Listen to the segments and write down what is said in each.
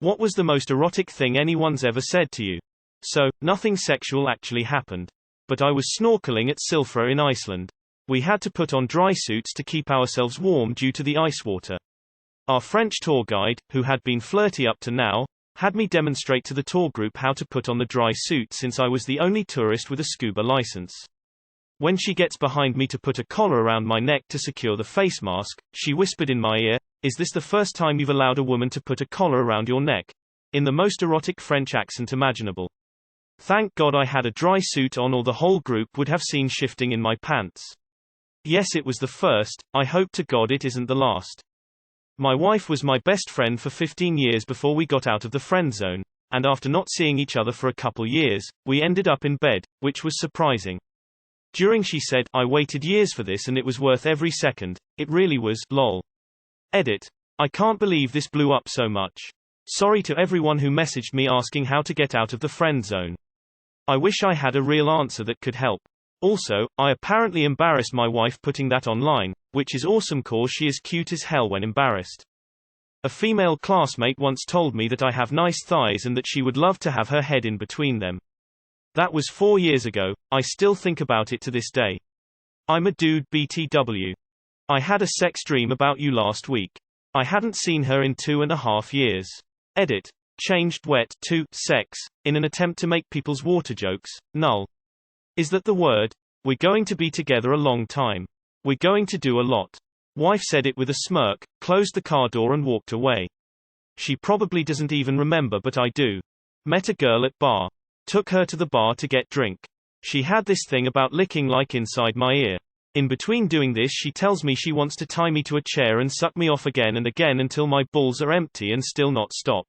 What was the most erotic thing anyone's ever said to you? So, nothing sexual actually happened. But I was snorkeling at Silfra in Iceland. We had to put on dry suits to keep ourselves warm due to the ice water. Our French tour guide, who had been flirty up to now, had me demonstrate to the tour group how to put on the dry suit since I was the only tourist with a scuba license. When she gets behind me to put a collar around my neck to secure the face mask, she whispered in my ear, "Is this the first time you've allowed a woman to put a collar around your neck?" in the most erotic French accent imaginable. Thank God I had a dry suit on, or the whole group would have seen shifting in my pants. Yes, it was the first. I hope to God it isn't the last. My wife was my best friend for 15 years before we got out of the friend zone, and after not seeing each other for a couple years, we ended up in bed, which was surprising. During she said, "I waited years for this and it was worth every second. It really was, lol." Edit. I can't believe this blew up so much. Sorry to everyone who messaged me asking how to get out of the friend zone. I wish I had a real answer that could help. Also, I apparently embarrassed my wife putting that online, which is awesome cause she is cute as hell when embarrassed. A female classmate once told me that I have nice thighs and that she would love to have her head in between them. That was 4 years ago. I still think about it to this day. I'm a dude BTW. I had a sex dream about you last week. I hadn't seen her in 2.5 years. Edit. Changed wet to sex in an attempt to make people's water jokes null. Is that the word? We're going to be together a long time. We're going to do a lot. Wife said it with a smirk, closed the car door and walked away. She probably doesn't even remember, but I do. Met a girl at bar. Took her to the bar to get drink. She had this thing about licking like inside my ear. In between doing this she tells me she wants to tie me to a chair and suck me off again and again until my balls are empty and still not stop.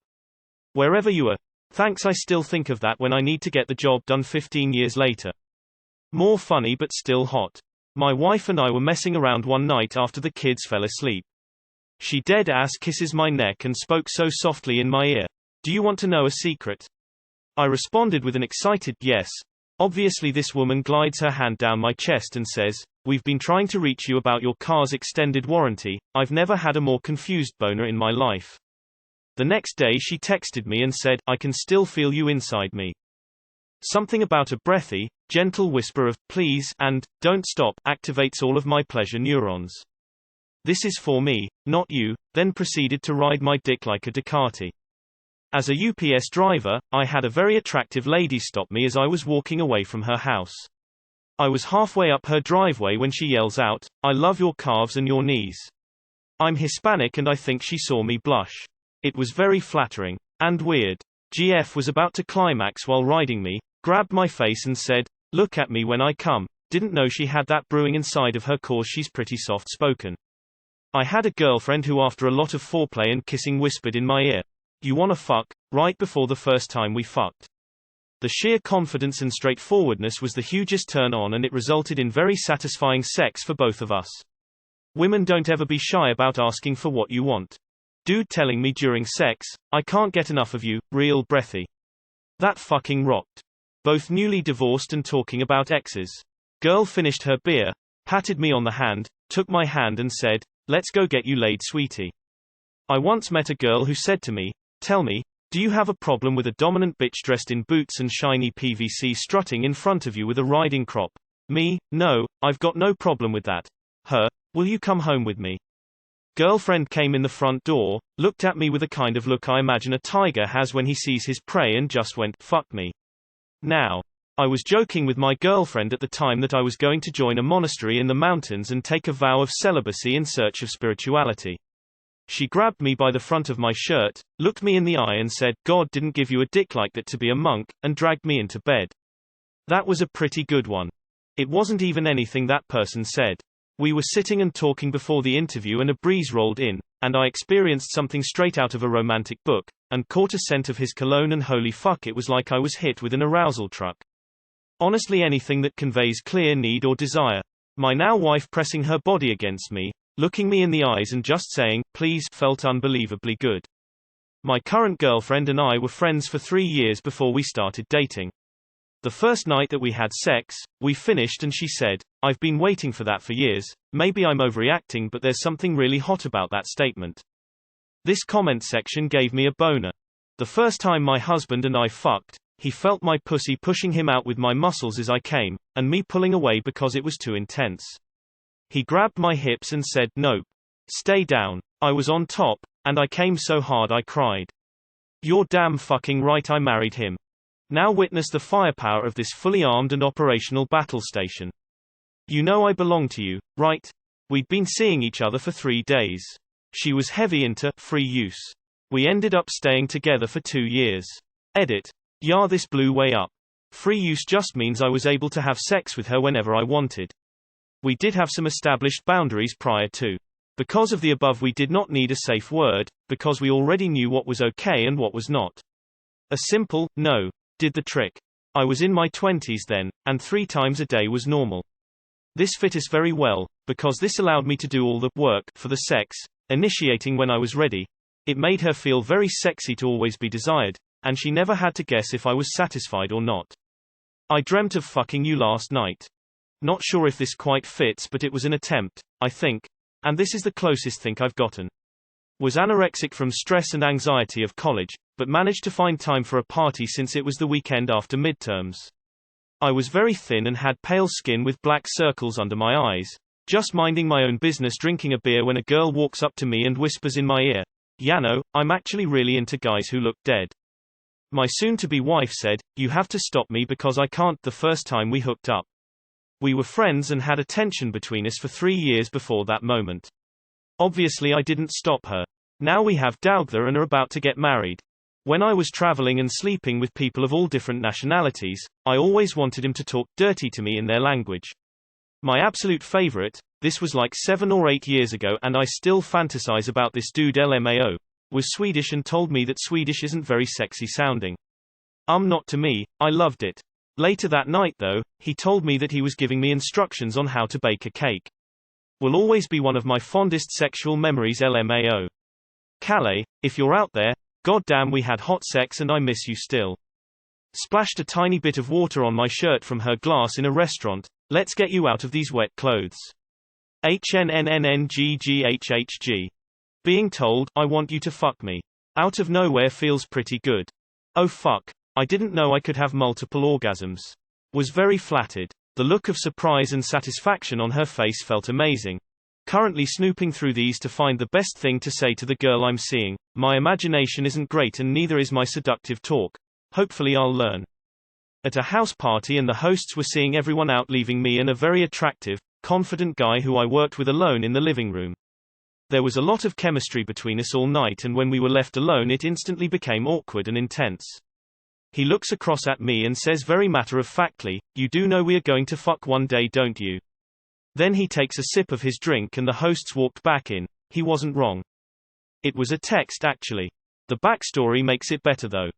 Wherever you are. Thanks, I still think of that when I need to get the job done 15 years later. More funny but still hot. My wife and I were messing around one night after the kids fell asleep. She dead ass kisses my neck and spoke so softly in my ear. "Do you want to know a secret?" I responded with an excited yes. Obviously this woman glides her hand down my chest and says, "We've been trying to reach you about your car's extended warranty. I've never had a more confused boner in my life." The next day she texted me and said, "I can still feel you inside me." Something about a breathy, gentle whisper of, "Please," and, "Don't stop," activates all of my pleasure neurons. "This is for me, not you," then proceeded to ride my dick like a Ducati. As a UPS driver, I had a very attractive lady stop me as I was walking away from her house. I was halfway up her driveway when she yells out, "I love your calves and your knees." I'm Hispanic and I think she saw me blush. It was very flattering. And weird. GF was about to climax while riding me, grabbed my face and said, "Look at me when I come." Didn't know she had that brewing inside of her cause she's pretty soft-spoken. I had a girlfriend who after a lot of foreplay and kissing whispered in my ear, "You wanna fuck?" right before the first time we fucked. The sheer confidence and straightforwardness was the hugest turn on and it resulted in very satisfying sex for both of us. Women don't ever be shy about asking for what you want. Dude telling me during sex, "I can't get enough of you, real breathy." That fucking rocked. Both newly divorced and talking about exes. Girl finished her beer, patted me on the hand, took my hand and said, "Let's go get you laid, sweetie." I once met a girl who said to me, "Tell me, do you have a problem with a dominant bitch dressed in boots and shiny PVC strutting in front of you with a riding crop?" Me, "No, I've got no problem with that." Her, "Will you come home with me?" Girlfriend came in the front door, looked at me with a kind of look I imagine a tiger has when he sees his prey and just went, "Fuck me." Now. I was joking with my girlfriend at the time that I was going to join a monastery in the mountains and take a vow of celibacy in search of spirituality. She grabbed me by the front of my shirt, looked me in the eye and said, "God didn't give you a dick like that to be a monk," and dragged me into bed. That was a pretty good one. It wasn't even anything that person said. We were sitting and talking before the interview and a breeze rolled in, and I experienced something straight out of a romantic book, and caught a scent of his cologne and holy fuck, it was like I was hit with an arousal truck. Honestly, anything that conveys clear need or desire. My now wife pressing her body against me, looking me in the eyes and just saying, "Please," felt unbelievably good. My current girlfriend and I were friends for 3 years before we started dating. The first night that we had sex, we finished and she said, "I've been waiting for that for years." Maybe I'm overreacting, but there's something really hot about that statement. This comment section gave me a boner. The first time my husband and I fucked, he felt my pussy pushing him out with my muscles as I came, and me pulling away because it was too intense. He grabbed my hips and said, "Nope. Stay down." I was on top, and I came so hard I cried. You're damn fucking right I married him. Now witness the firepower of this fully armed and operational battle station. You know I belong to you, right? We'd been seeing each other for 3 days. She was heavy into free use. We ended up staying together for 2 years. Edit. Yeah, this blew way up. Free use just means I was able to have sex with her whenever I wanted. We did have some established boundaries prior to. Because of the above, we did not need a safe word, because we already knew what was okay and what was not. A simple no did the trick. I was in my 20s then, and 3 times a day was normal. This fit us very well, because this allowed me to do all the work for the sex, initiating when I was ready. It made her feel very sexy to always be desired, and she never had to guess if I was satisfied or not. I dreamt of fucking you last night. Not sure if this quite fits, but it was an attempt, I think. And this is the closest thing I've gotten. Was anorexic from stress and anxiety of college, but managed to find time for a party since it was the weekend after midterms. I was very thin and had pale skin with black circles under my eyes, just minding my own business drinking a beer when a girl walks up to me and whispers in my ear, "Yano, I'm actually really into guys who look dead." My soon-to-be wife said, "You have to stop me because I can't." The first time we hooked up. We were friends and had a tension between us for 3 years before that moment. Obviously I didn't stop her. Now we have Daugda and are about to get married. When I was traveling and sleeping with people of all different nationalities, I always wanted him to talk dirty to me in their language. My absolute favorite, this was like 7 or 8 years ago and I still fantasize about this dude LMAO, was Swedish and told me that Swedish isn't very sexy sounding. Not to me, I loved it. Later that night though, he told me that he was giving me instructions on how to bake a cake. Will always be one of my fondest sexual memories. LMAO. Calais, if you're out there, goddamn we had hot sex and I miss you still. Splashed a tiny bit of water on my shirt from her glass in a restaurant. Let's get you out of these wet clothes. HNNNGGHHG. Being told, I want you to fuck me. Out of nowhere feels pretty good. Oh fuck. I didn't know I could have multiple orgasms. Was very flattered. The look of surprise and satisfaction on her face felt amazing. Currently snooping through these to find the best thing to say to the girl I'm seeing. My imagination isn't great and neither is my seductive talk. Hopefully I'll learn. At a house party and the hosts were seeing everyone out, leaving me and a very attractive, confident guy who I worked with alone in the living room. There was a lot of chemistry between us all night, and when we were left alone it instantly became awkward and intense. He looks across at me and says very matter-of-factly, "You do know we are going to fuck one day, don't you?" Then he takes a sip of his drink and the hosts walked back in. He wasn't wrong. It was a text actually. The backstory makes it better though.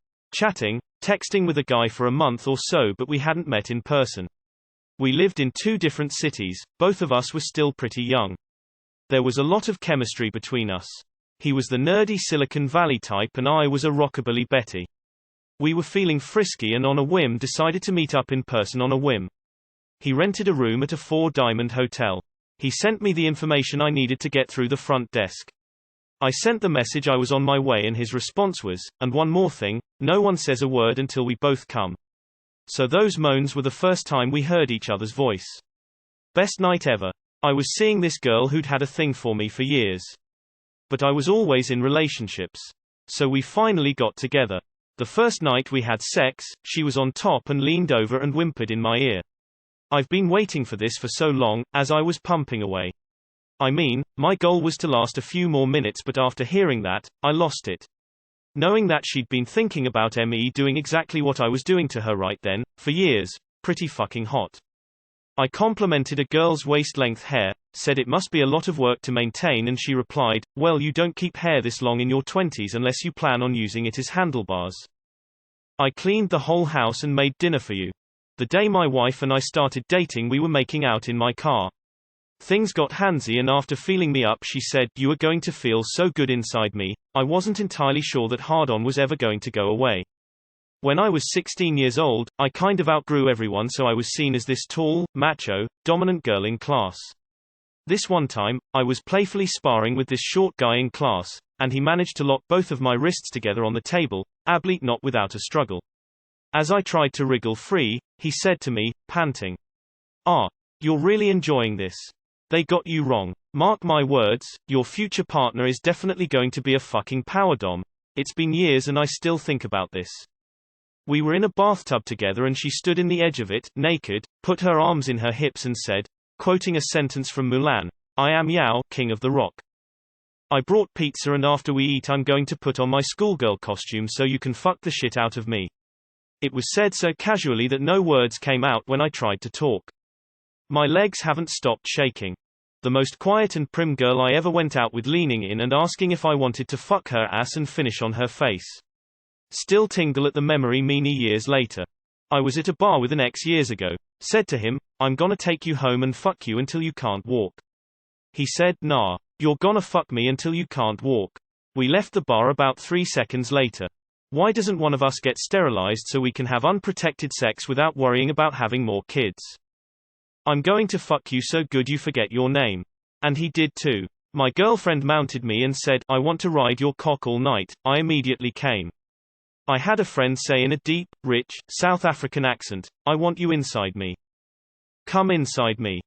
Texting with a guy for a month or so, but we hadn't met in person. We lived in 2 different cities, both of us were still pretty young. There was a lot of chemistry between us. He was the nerdy Silicon Valley type and I was a rockabilly Betty. We were feeling frisky and on a whim decided to meet up in person on a whim. He rented a room at a 4-diamond hotel. He sent me the information I needed to get through the front desk. I sent the message I was on my way and his response was, "And one more thing, no one says a word until we both come." So those moans were the first time we heard each other's voice. Best night ever. I was seeing this girl who'd had a thing for me for years. But I was always in relationships. So we finally got together. The first night we had sex, she was on top and leaned over and whimpered in my ear. I've been waiting for this for so long, as I was pumping away. I mean, my goal was to last a few more minutes, but after hearing that, I lost it. Knowing that she'd been thinking about me doing exactly what I was doing to her right then, for years, pretty fucking hot. I complimented a girl's waist-length hair, said it must be a lot of work to maintain, and she replied, "Well, you don't keep hair this long in your 20s unless you plan on using it as handlebars. I cleaned the whole house and made dinner for you." The day my wife and I started dating, we were making out in my car. Things got handsy and after feeling me up she said, "You are going to feel so good inside me." I wasn't entirely sure that hard-on was ever going to go away. When I was 16 years old, I kind of outgrew everyone, so I was seen as this tall, macho, dominant girl in class. This one time, I was playfully sparring with this short guy in class, and he managed to lock both of my wrists together on the table, Ably not without a struggle. As I tried to wriggle free, he said to me, panting, "Ah, you're really enjoying this. They got you wrong. Mark my words, your future partner is definitely going to be a fucking power dom. It's been years and I still think about this." We were in a bathtub together and she stood in the edge of it, naked, put her arms in her hips and said, quoting a sentence from Mulan, "I am Yao, king of the rock. I brought pizza and after we eat I'm going to put on my schoolgirl costume so you can fuck the shit out of me." It was said so casually that no words came out when I tried to talk. My legs haven't stopped shaking. The most quiet and prim girl I ever went out with leaning in and asking if I wanted to fuck her ass and finish on her face. Still tingle at the memory many years later. I was at a bar with an ex years ago. Said to him, "I'm gonna take you home and fuck you until you can't walk." He said, "Nah. You're gonna fuck me until you can't walk." We left the bar about 3 seconds later. Why doesn't one of us get sterilized so we can have unprotected sex without worrying about having more kids? "I'm going to fuck you so good you forget your name." And he did too. My girlfriend mounted me and said, "I want to ride your cock all night." I immediately came. I had a friend say in a deep, rich, South African accent, "I want you inside me. Come inside me."